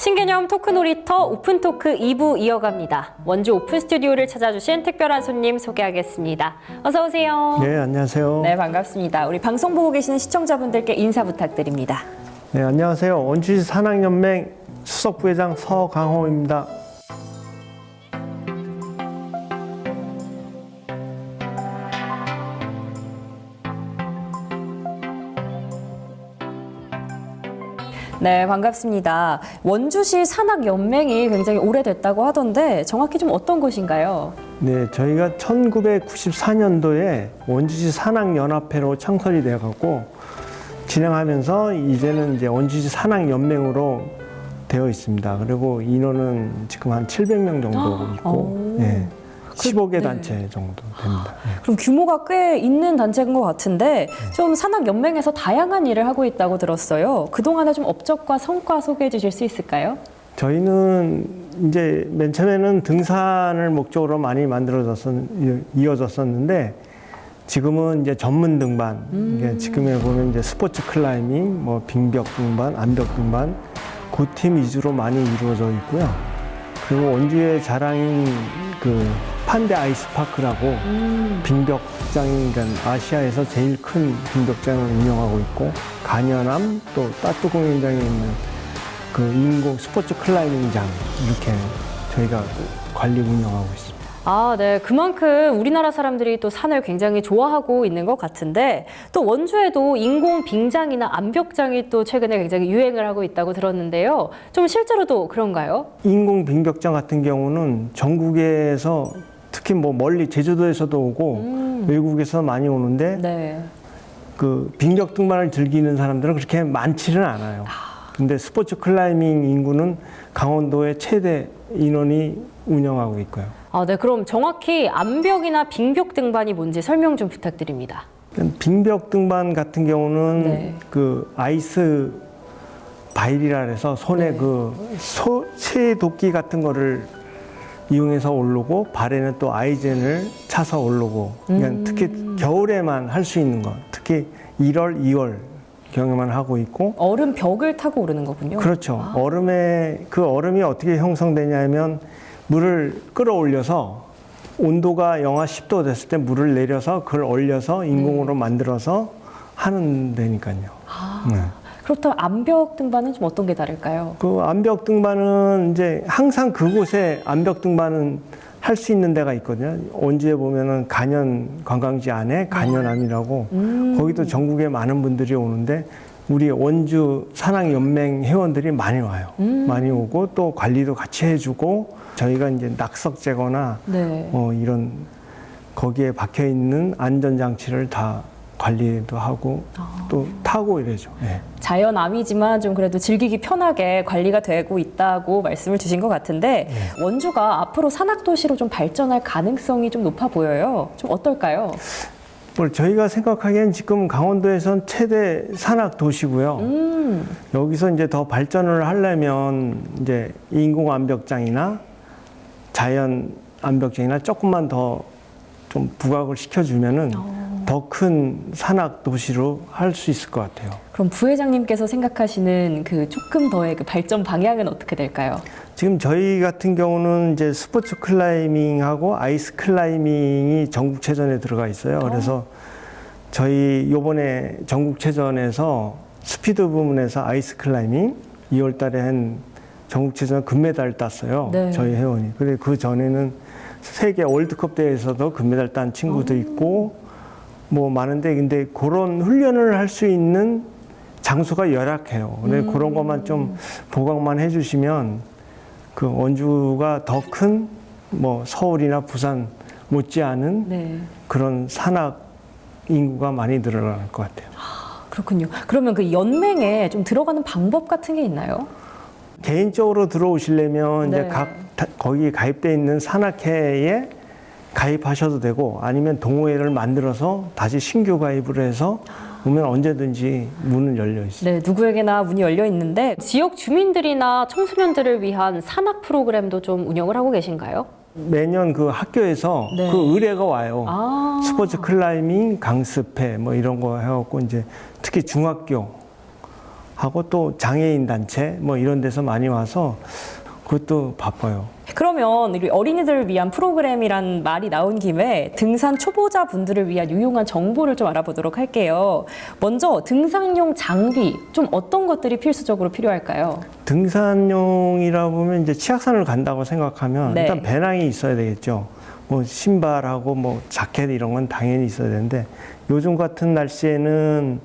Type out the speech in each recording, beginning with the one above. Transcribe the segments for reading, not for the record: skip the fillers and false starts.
신개념 토크 놀이터 오픈토크 2부 이어갑니다. 원주 오픈 스튜디오를 찾아주신 특별한 손님 소개하겠습니다. 어서 오세요. 네, 안녕하세요. 네, 반갑습니다. 우리 방송 보고 계시는 시청자분들께 인사 부탁드립니다. 네, 안녕하세요. 원주시 산악연맹 수석부회장 서강호입니다. 네, 반갑습니다. 원주시 산악연맹이 굉장히 오래됐다고 하던데 정확히 좀 어떤 곳인가요? 네, 저희가 1994년도에 원주시 산악연합회로 창설이 되어갖고 진행하면서 이제는 이제 원주시 산악연맹으로 되어 있습니다. 그리고 인원은 지금 한 700명 정도 있고, 네, 15개 단체 정도 됩니다. 네. 그럼 규모가 꽤 있는 단체인 것 같은데 좀 산악연맹에서 다양한 일을 하고 있다고 들었어요. 그동안의 좀 업적과 성과 소개해 주실 수 있을까요? 저희는 이제 맨 처음에는 등산을 목적으로 많이 이어졌었는데 지금은 이제 전문 등반, 이게 지금에 보면 이제 스포츠 클라이밍, 뭐 빙벽 등반, 암벽 등반, 그 팀 위주로 많이 이루어져 있고요. 그리고 원주의 자랑인 그 판대 아이스파크라고 빙벽장이 그러니까 아시아에서 제일 큰 빙벽장을 운영하고 있고 간현암 또 따뚜공연장에 있는 그 인공 스포츠 클라이밍장 이렇게 저희가 관리 운영하고 있습니다. 아, 네. 그만큼 우리나라 사람들이 또 산을 굉장히 좋아하고 있는 것 같은데 또 원주에도 인공 빙장이나 암벽장이 또 최근에 굉장히 유행을 하고 있다고 들었는데요. 좀 실제로도 그런가요? 인공 빙벽장 같은 경우는 전국에서 특히 뭐 멀리 제주도에서도 오고 외국에서 많이 오는데 네. 그 빙벽 등반을 즐기는 사람들은 그렇게 많지는 않아요. 근데 스포츠 클라이밍 인구는 강원도의 최대 인원이 운영하고 있고요. 아, 네. 그럼 정확히 암벽이나 빙벽 등반이 뭔지 설명 좀 부탁드립니다. 빙벽 등반 같은 경우는 네. 그 아이스 바일이라 해서 손에 네. 그 쇠도끼 같은 거를 이용해서 오르고 발에는 또 아이젠을 차서 오르고 그러니까 특히 겨울에만 할 수 있는 것, 특히 1월, 2월 경에만 하고 있고 얼음 벽을 타고 오르는 거군요. 그렇죠. 그 얼음이 어떻게 형성되냐면 물을 끌어올려서 온도가 영하 10도 됐을 때 물을 내려서 그걸 얼려서 인공으로 만들어서 하는 데니까요. 네. 그렇다면 암벽 등반은 좀 어떤 게 다를까요? 그 암벽 등반은 이제 항상 그곳에 암벽 등반은 할 수 있는 데가 있거든요. 원주에 보면은 간현 관광지 안에 간현암이라고 거기도 전국에 많은 분들이 오는데 우리 원주 산악연맹 회원들이 많이 와요. 많이 오고 또 관리도 같이 해주고 저희가 이제 낙석 제거나 네. 이런 거기에 박혀 있는 안전장치를 다 관리도 하고 또 타고 이러죠. 네. 자연암이지만 좀 그래도 즐기기 편하게 관리가 되고 있다고 말씀을 주신 것 같은데 원주가 앞으로 산악도시로 좀 발전할 가능성이 좀 높아 보여요. 좀 어떨까요? 저희가 생각하기엔 지금 강원도에선 최대 산악 도시고요. 여기서 이제 더 발전을 하려면 이제 인공 암벽장이나 자연 암벽장이나 조금만 더 좀 부각을 시켜주면은 더 큰 산악 도시로 할 수 있을 것 같아요. 그럼 부회장님께서 생각하시는 그 조금 더의 그 발전 방향은 어떻게 될까요? 지금 저희 같은 경우는 이제 스포츠 클라이밍하고 아이스 클라이밍이 전국체전에 들어가 있어요. 그래서 저희 요번에 전국체전에서 스피드 부문에서 아이스 클라이밍 2월 달에 한 전국체전 금메달 땄어요. 네. 저희 회원이. 근데 그 전에는 세계 월드컵 대회에서도 금메달 딴 친구도 있고 뭐 많은데 근데 그런 훈련을 할 수 있는 장소가 열악해요. 근데 그런 것만 좀 보강만 해주시면 그 원주가 더 큰 뭐 서울이나 부산 못지않은 네. 그런 산악 인구가 많이 늘어날 것 같아요. 그렇군요. 그러면 그 연맹에 좀 들어가는 방법 같은 게 있나요? 개인적으로 들어오시려면 네. 이제 거기 가입돼 있는 산악회에 가입하셔도 되고 아니면 동호회를 만들어서 다시 신규 가입을 해서 오면 언제든지 문은 열려 있어요. 네, 누구에게나 문이 열려 있는데 지역 주민들이나 청소년들을 위한 산악 프로그램도 좀 운영을 하고 계신가요? 매년 그 학교에서 네. 그 의뢰가 와요. 아. 스포츠 클라이밍, 강습회 뭐 이런 거 해갖고 이제 특히 중학교 하고 또 장애인 단체 뭐 이런 데서 많이 와서 그것도 바빠요. 그러면 우리 어린이들을 위한 프로그램이란 말이 나온 김에 등산 초보자 분들을 위한 유용한 정보를 좀 알아보도록 할게요. 먼저 등산용 장비 좀 어떤 것들이 필수적으로 필요할까요? 등산용이라 보면 이제 치악산을 간다고 생각하면 네. 일단 배낭이 있어야 되겠죠. 뭐 신발하고 뭐 자켓 이런 건 당연히 있어야 되는데 요즘 같은 날씨에는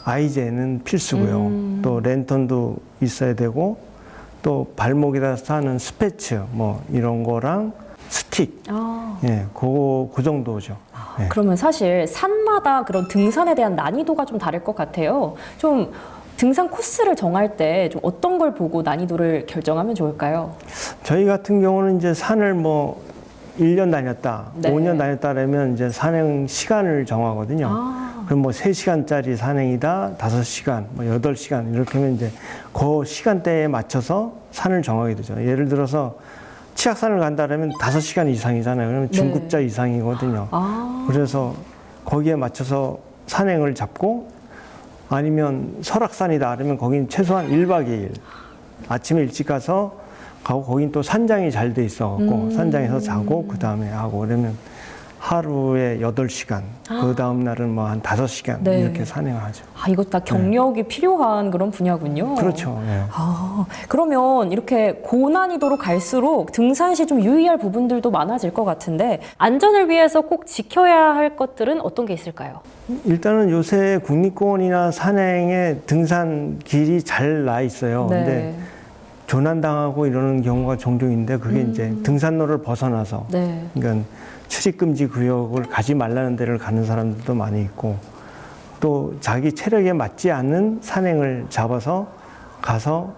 아이제는 필수고요. 또 랜턴도 있어야 되고 또 발목에다 싸는 스패츠 뭐 이런 거랑 스틱 예, 그 정도죠. 예. 그러면 사실 산마다 그런 등산에 대한 난이도가 좀 다를 것 같아요. 좀 등산 코스를 정할 때 좀 어떤 걸 보고 난이도를 결정하면 좋을까요? 저희 같은 경우는 이제 산을 뭐 1년 다녔다, 네. 5년 다녔다 그러면 이제 산행 시간을 정하거든요. 그럼 뭐 3시간짜리 산행이다, 5시간, 뭐 8시간 이렇게 하면 이제 그 시간대에 맞춰서 산을 정하게 되죠. 예를 들어서 치악산을 간다 그러면 5시간 이상이잖아요. 그러면 중급자 이상이거든요. 그래서 거기에 맞춰서 산행을 잡고 아니면 설악산이다 그러면 거긴 최소한 1박 2일. 아침에 일찍 가서 가고 거긴 또 산장이 잘 돼 있어갖고 산장에서 자고 그 다음에 하고 그러면 하루에 8시간, 그 다음 날은 뭐 한 5시간 네. 이렇게 산행을 하죠. 이거 다 경력이 필요한 그런 분야군요. 그렇죠. 예. 그러면 이렇게 고난이도로 갈수록 등산 시 좀 유의할 부분들도 많아질 것 같은데 안전을 위해서 꼭 지켜야 할 것들은 어떤 게 있을까요? 일단은 요새 국립공원이나 산행에 등산 길이 잘 나 있어요. 네. 근데 조난당하고 이러는 경우가 종종 있는데 그게 이제 등산로를 벗어나서 네. 그러니까 출입금지 구역을 가지 말라는 데를 가는 사람들도 많이 있고 또 자기 체력에 맞지 않는 산행을 잡아서 가서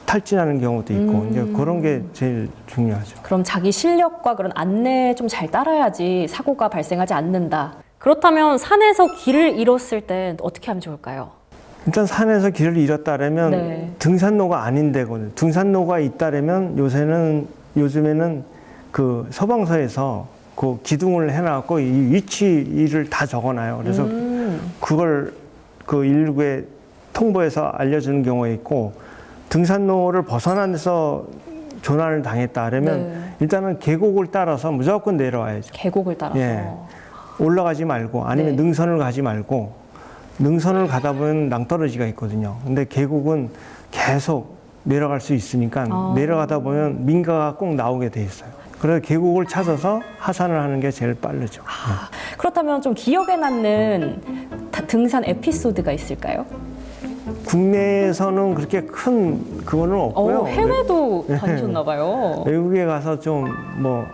탈진하는 경우도 있고 이제 그런 게 제일 중요하죠. 그럼 자기 실력과 그런 안내에 좀 잘 따라야지 사고가 발생하지 않는다. 그렇다면 산에서 길을 잃었을 때 어떻게 하면 좋을까요? 일단 산에서 길을 잃었다라면 네. 등산로가 아닌 데거든요. 등산로가 있다라면 요즘에는 그 소방서에서 그 기둥을 해놔갖고 이 위치를 다 적어놔요. 그래서 그걸 그 119에 통보해서 알려주는 경우가 있고 등산로를 벗어난 데서 조난을 당했다 그러면 네. 일단은 계곡을 따라서 무조건 내려와야죠. 계곡을 따라서. 예. 올라가지 말고 아니면 네. 능선을 가지 말고 능선을 가다 보면 낭떠러지가 있거든요. 근데 계곡은 계속 내려갈 수 있으니까 내려가다 보면 민가가 꼭 나오게 돼 있어요. 그래서 계곡을 찾아서 하산을 하는 게 제일 빠르죠. 그렇다면 좀 기억에 남는 등산 에피소드가 있을까요? 국내에서는 그렇게 큰 그거는 없고요. 해외도 다니셨나 봐요. 외국에 가서 좀 뭐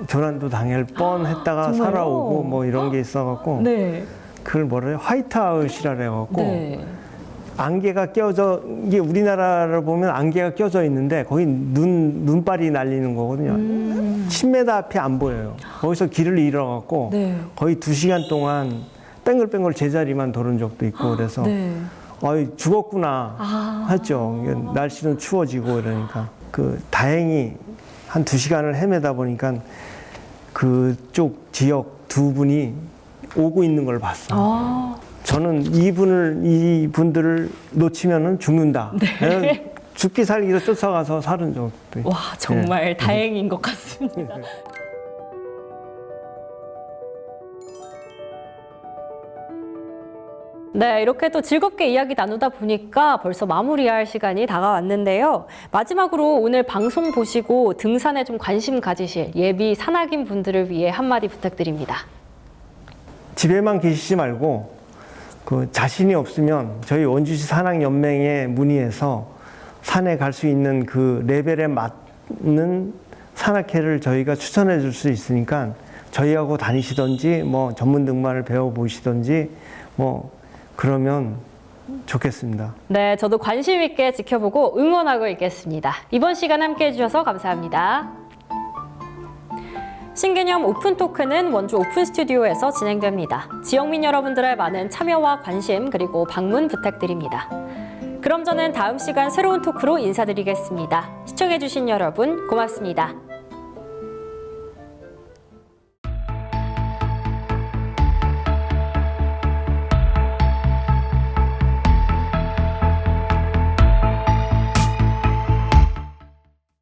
조난도 당할 뻔했다가 정말요? 살아오고 뭐 이런 게 있어갖고 네. 그걸 뭐래요? 화이트아웃이라 그래갖고 네. 안개가 껴져 이게 우리나라를 보면 안개가 껴져 있는데 거기 눈발이 날리는 거거든요. 10m 앞이 안 보여요. 거기서 길을 잃어갖고 네. 거의 2시간 동안 뺑글뺑글 제자리만 도는 적도 있고 그래서 네. 죽었구나 했죠. 날씨는 추워지고 이러니까 다행히 한 2시간을 헤매다 보니까 그쪽 지역 두 분이 오고 있는 걸 봤어요. 저는 이분들을 놓치면은 죽는다. 그래서 죽기 살기로 쫓아가서 살은 적도 있고. 와, 정말 다행인 것 같습니다. 네, 이렇게 또 즐겁게 이야기 나누다 보니까 벌써 마무리할 시간이 다가왔는데요. 마지막으로 오늘 방송 보시고 등산에 좀 관심 가지실 예비 산악인 분들을 위해 한마디 부탁드립니다. 집에만 계시지 말고 자신이 없으면 저희 원주시 산악연맹에 문의해서 산에 갈 수 있는 그 레벨에 맞는 산악회를 저희가 추천해 줄 수 있으니까 저희하고 다니시든지 뭐 전문 등반을 배워보시든지 뭐 그러면 좋겠습니다. 네, 저도 관심 있게 지켜보고 응원하고 있겠습니다. 이번 시간 함께 해주셔서 감사합니다. 신개념 오픈토크는 원주 오픈스튜디오에서 진행됩니다. 지역민 여러분들의 많은 참여와 관심 그리고 방문 부탁드립니다. 그럼 저는 다음 시간 새로운 토크로 인사드리겠습니다. 시청해주신 여러분 고맙습니다.